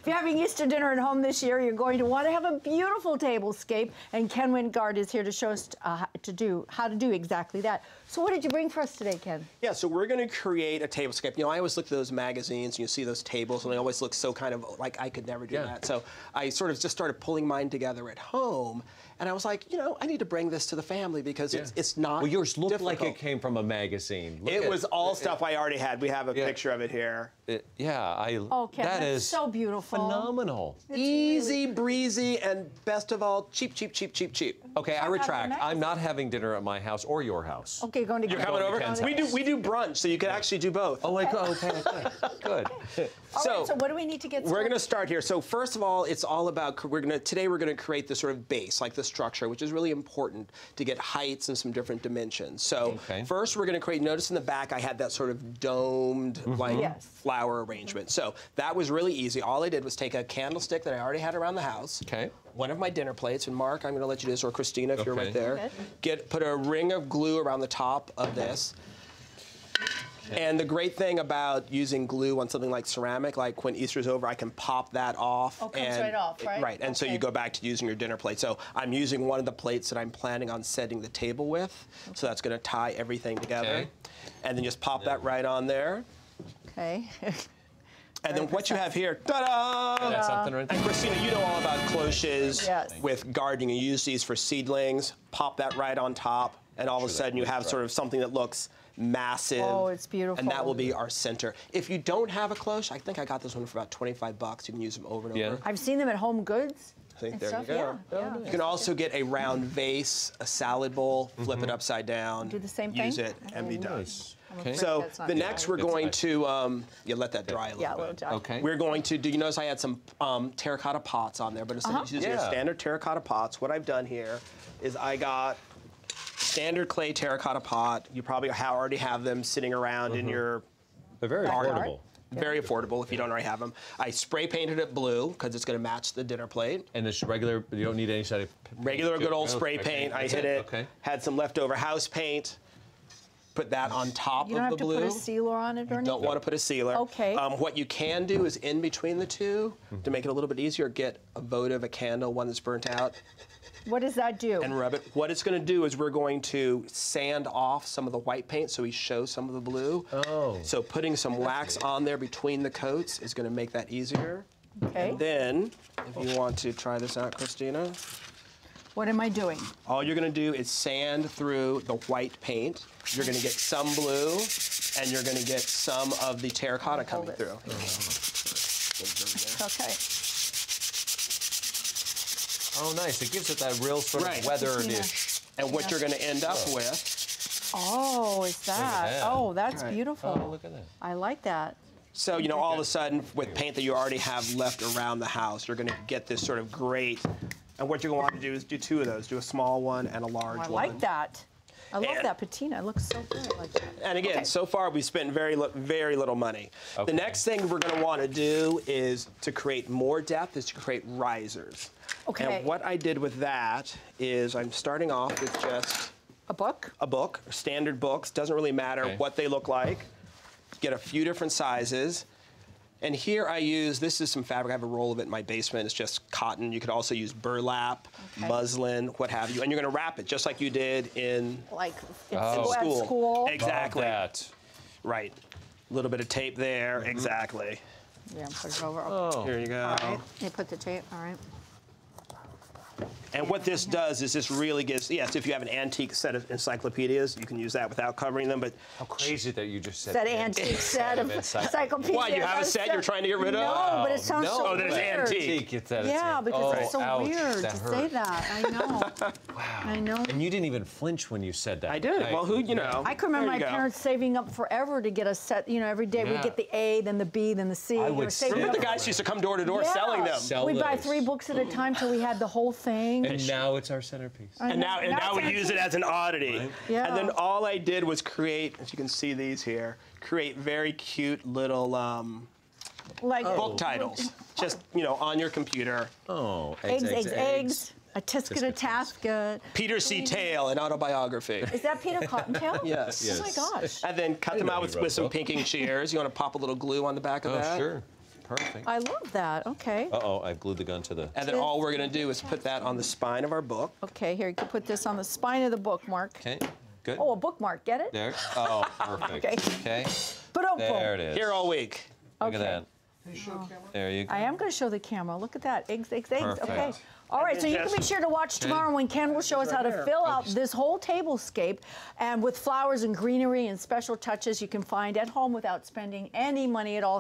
If you're having Easter dinner at home this year, you're going to want to have a beautiful tablescape, and Ken Wingard is here to show us how to do exactly that. So what did you bring for us today, Ken? Yeah, so we're going to create a tablescape. You know, I always look at those magazines and you see those tables and they always look so kind of like I could never do that. So I sort of just started pulling mine together at home. And I was like, you know, I need to bring this to the family because it's not Well, yours looked difficult. like it came from a magazine. It was all stuff I already had. We have a picture of it here. Oh, Ken, that is so beautiful. Phenomenal. It's easy, breezy, and best of all, cheap, cheap, cheap, cheap, cheap. Okay, I retract. I'm not having dinner at my house or your house. Okay, going to You're coming over? We do brunch, so you can actually do both. Oh, okay, good. So what do we need to get started? We're going to start here. So first of all, it's all about, today we're going to create this sort of base, like the structure, which is really important to get heights and some different dimensions. So first we're going to create, notice in the back I had that sort of domed, like flower arrangement. So that was really easy. All I did was take a candlestick that I already had around the house, one of my dinner plates, and Mark, I'm going to let you do this, or Christina, if you're right there. Put a ring of glue around the top of this. And the great thing about using glue on something like ceramic, like when Easter's over, I can pop that off. Oh, comes right off, right? Right, and so you go back to using your dinner plate. So I'm using one of the plates that I'm planning on setting the table with. So that's going to tie everything together. And then just pop that right on there. Okay. And then what you have here, ta-da! That's something right there. And Christina, you know all about cloches with gardening. You use these for seedlings. Pop that right on top, and all of a sudden you have sort of something that looks massive. Oh, it's beautiful. And that will be our center. If you don't have a cloche, I think I got this one for about 25 bucks. You can use them over and over. I've seen them at Home Goods. I think there you go. You can also get a round vase, a salad bowl, flip it upside down. Do the same thing? Use it, and be done. Okay. So the next we're going to, you let that dry a little bit. Okay. We're going to, do you notice I had some terracotta pots on there, but instead of using your standard terracotta pots, what I've done here is I got standard clay terracotta pot. You probably already have them sitting around in your They're very affordable. Very affordable if you don't already have them. I spray painted it blue because it's going to match the dinner plate. And this regular, you don't need any sort of regular good old spray paint. I hit it. Had some leftover house paint. Put that on top of the blue. You don't have to put a sealer on it or anything? Don't want to put a sealer. Okay. What you can do is in between the two, to make it a little bit easier, get a votive, a candle, one that's burnt out. What does that do? And rub it. What it's going to do is we're going to sand off some of the white paint so we show some of the blue. Oh. So putting some wax on there between the coats is going to make that easier. Okay. And then, if you want to try this out, Christina. What am I doing? All you're going to do is sand through the white paint. You're going to get some blue, and you're going to get some of the terracotta coming through. Okay. Oh, nice. It gives it that real sort of weathered-ish. And what you're going to end up with. Oh, is that? Oh, that's beautiful. Oh, look at that. I like that. So, you know, all of a sudden, with paint that you already have left around the house, you're going to get this sort of great. And what you're going to want to do is do two of those. Do a small one and a large one. I like that. I love that patina. It looks so good. I like that. And again, so far we've spent very little money. The next thing we're going to want to do is to create more depth, is to create risers. Okay. And what I did with that is I'm starting off with just a book. A book, standard books. Doesn't really matter what they look like. Get a few different sizes. And here I use, this is some fabric. I have a roll of it in my basement. It's just cotton. You could also use burlap, muslin, what have you. And you're going to wrap it just like you did in, in school. Exactly. Love that. Right. A little bit of tape there. Exactly. Yeah, put it over. Oh. Here you go. All right. You put the tape. All right. And what this does is this really gives, yes, if you have an antique set of encyclopedias, you can use that without covering them, but... How crazy that you just said that antique set of encyclopedias. Why, you have a set you're trying to get rid of? No, but it sounds so weird. Oh, that it's antique. Yeah, because it's so weird to say that. I know. Wow. I know. And you didn't even flinch when you said that. I did. Well, who, you know. I can remember my parents saving up forever to get a set. You know, every day we'd get the A, then the B, then the C. Remember the guys used to come door to door selling them? We'd buy 3 books at a time till we had the whole thing. And now it's our centerpiece. And now we use it as an oddity. Right. Yeah. And then all I did was create, as you can see these here, create very cute little book titles. Just, you know, on your computer. Oh, eggs. A tisket, a tasket. Peter C. Tail, an autobiography. Is that Peter Cottontail? Yes. Oh my gosh. And then cut them out with some pinking shears. You want to pop a little glue on the back of that? Oh, sure. perfect. I love that. Okay. Uh-oh, I glued the gun to the... And then all we're going to do is put that on the spine of our book. Okay, here, you can put this on the spine of the bookmark. Okay, good. Oh, a bookmark, get it? There. Oh, perfect. Okay. Okay. Ba-dum-bum. There it is. Here all week. Look Okay. at that. There you go. I am going to show the camera. Look at that. Eggs, eggs, eggs. Perfect. Okay. All right, so you can be sure to watch tomorrow when Ken will show us how to fill out this whole tablescape, and with flowers and greenery and special touches you can find at home without spending any money at all.